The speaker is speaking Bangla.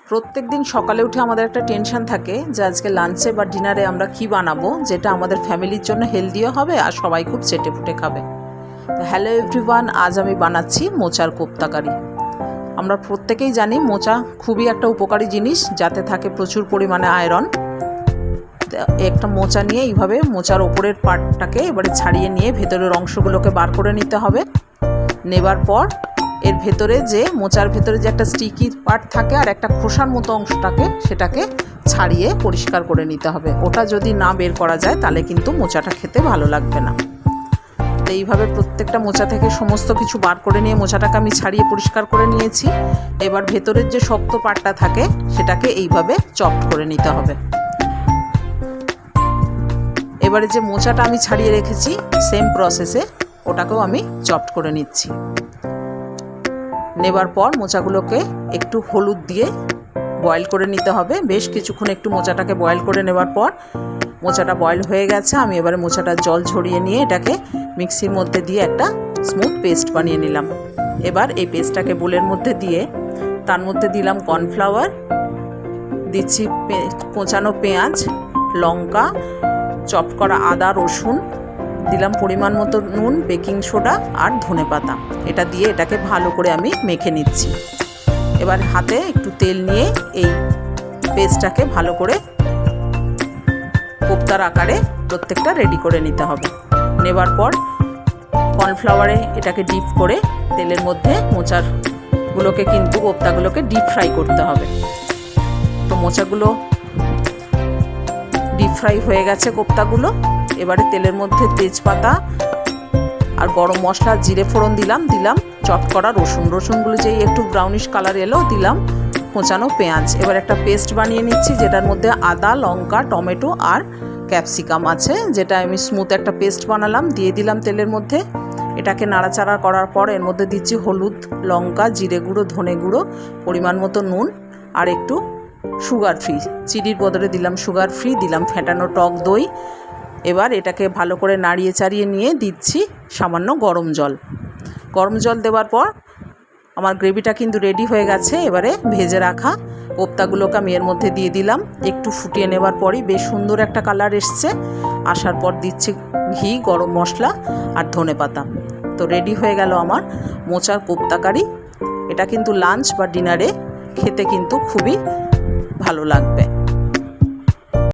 প্রত্যেক দিন সকালে উঠে আমাদের একটা টেনশন থাকে যে আজকে লাঞ্চে বা ডিনারে আমরা কি বানাবো যেটা আমাদের ফ্যামিলির জন্য হেলদিও হবে আর সবাই খুব চেটেপুটে খাবে। তো হ্যালো এভরিওয়ান, আজ আমি বানাচ্ছি মোচার কোপ্তা কারি। আমরা প্রত্যেকেই জানি মোচা খুবই একটা উপকারী জিনিস, যাতে থাকে প্রচুর পরিমাণে আয়রন। একটা মোচা নিয়ে এইভাবে মোচার ওপরের পার্টটাকে এবারে ছাড়িয়ে নিয়ে ভেতরের অংশগুলোকে বার করে নিতে হবে। নেবার পর এর ভেতরে যে মোচার ভেতরে যে একটা স্টিকি পার্ট থাকে আর একটা খোসার মতো অংশটাকে সেটাকে ছাড়িয়ে পরিষ্কার করে নিতে হবে। ওটা যদি না বের করা যায় তাহলে কিন্তু মোচাটা খেতে ভালো লাগবে না। তো এইভাবে প্রত্যেকটা মোচা থেকে সমস্ত কিছু বার করে নিয়ে মোচাটাকে আমি ছাড়িয়ে পরিষ্কার করে নিয়েছি। এবার ভেতরের যে শক্ত পার্টটা থাকে সেটাকে এইভাবে চপড করে নিতে হবে। এবারে যে মোচাটা আমি ছাড়িয়ে রেখেছি সেম প্রসেসে ওটাকেও আমি চপড করে নিচ্ছি। নেবার পর মোচাগুলোকে একটু হলুদ দিয়ে বয়েল করে নিতে হবে। বেশ কিছুক্ষণ একটু মোচাটাকে বয়েল করে নেবার পর মোচাটা বয়েল হয়ে গেছে। আমি এবারে মোচাটার জল ঝরিয়ে নিয়ে এটাকে মিক্সির মধ্যে দিয়ে একটা স্মুথ পেস্ট বানিয়ে নিলাম। এবার এই পেস্টটাকে বোলের মধ্যে দিয়ে তার মধ্যে দিলাম কর্নফ্লাওয়ার, দিচ্ছি কোঁচানো পেঁয়াজ, লঙ্কা, চপ করা আদা রসুন, দিলাম পরিমাণ মতো নুন, বেকিং সোডা আর ধনেপাতা। এটা দিয়ে এটাকে ভালো করে আমি মেখে নিচ্ছি। এবার হাতে একটু তেল নিয়ে এই পেস্টটাকে ভালো করে কোপ্তার আকারে প্রত্যেকটা রেডি করে নিতে হবে। নেবার পর কর্নফ্লাওয়ারে এটাকে ডিপ করে তেলের মধ্যে মোচাগুলোকে কিন্তু কোপ্তাগুলোকে ডিপ ফ্রাই করতে হবে। তো মোচাগুলো ডিপ ফ্রাই হয়ে গেছে কোপ্তাগুলো। এবারে তেলের মধ্যে তেজপাতা আর গরম মশলা, জিরে ফোড়ন দিলাম চপ করা রসুনগুলো যেই একটু ব্রাউনিশ কালার এলো দিলাম কোঁচানো পেঁয়াজ। এবার একটা পেস্ট বানিয়ে নিচ্ছি যেটার মধ্যে আদা, লঙ্কা, টমেটো আর ক্যাপসিকাম আছে, যেটা আমি স্মুথ একটা পেস্ট বানালাম, দিয়ে দিলাম তেলের মধ্যে। এটাকে নাড়াচাড়া করার পর এর মধ্যে দিচ্ছি হলুদ, লঙ্কা, জিরে গুঁড়ো, ধনে গুঁড়ো, পরিমাণ মতো নুন আর একটু সুগার ফ্রি, চিনির বদলে দিলাম সুগার ফ্রি, দিলাম ফেটানো টক দই। এবার এটাকে ভালো করে নাড়িয়ে চাড়িয়ে নিয়ে দিচ্ছি সামান্য গরম জল দেওয়ার পর আমার গ্রেভিটা কিন্তু রেডি হয়ে গেছে। এবারে ভেজে রাখা কোপ্তাগুলোকে আমি এর মধ্যে দিয়ে দিলাম। একটু ফুটিয়ে নেবার পরই বেশ সুন্দর একটা কালার এসছে। আসার পর দিচ্ছি ঘি, গরম মশলা আর ধনেপাতা। তো রেডি হয়ে গেল আমার মোচার কোপ্তা কারি। এটা কিন্তু লাঞ্চ বা ডিনারে খেতে কিন্তু খুবই ভালো লাগবে।